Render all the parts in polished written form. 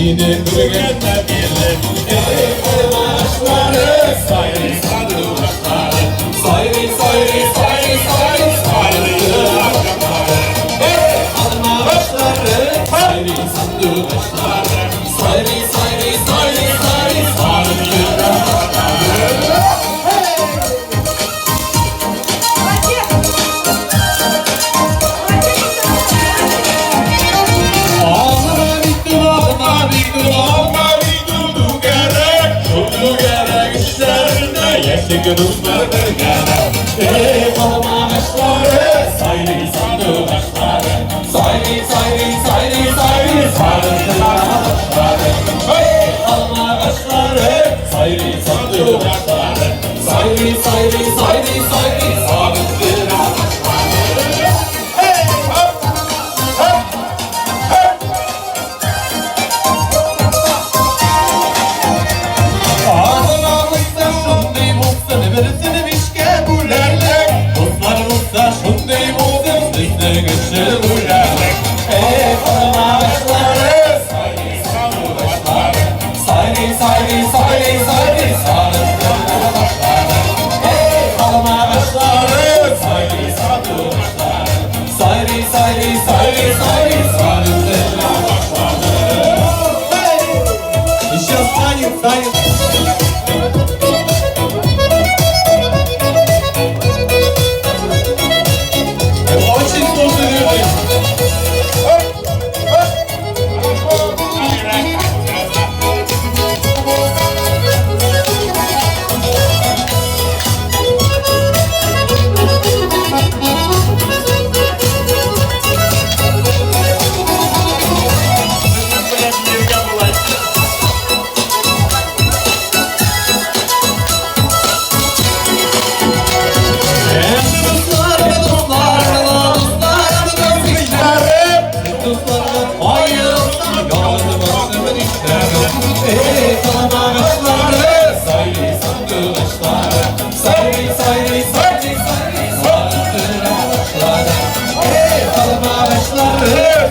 Yine kırgınlar gelir başları sayri sandı başları sayri sayri sayri sayri sayri akşamları alma başları sayri sandı başları sayri sayri sayri sayri sayri akşamları Gözlerdir gene Kalma başları sayri sandı başları sayri sayri sayri sayri sarıntılar başları Kalma başları sayri sandı başları sayri sayri sayri sayri sarıntılar başları Versene vişke bu lerle Dostlarımızda şundayım oldum Sizde güçlü bu lerle kalma başları sayri sandı başları sayri sayri sayri sayri sarıntılar başları kalma başları sayri sandı başları sayri sayri sayri sayri sarıntılar başları Еще станет, станет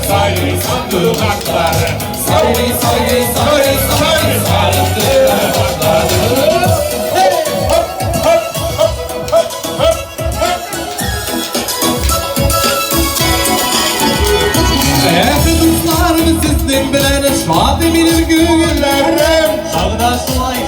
sayri sandı başları sayri sayri sayri sayri sarıntılar başları Değerli dostlarım sizden bilene şad bilir günlerim Çağdaşlar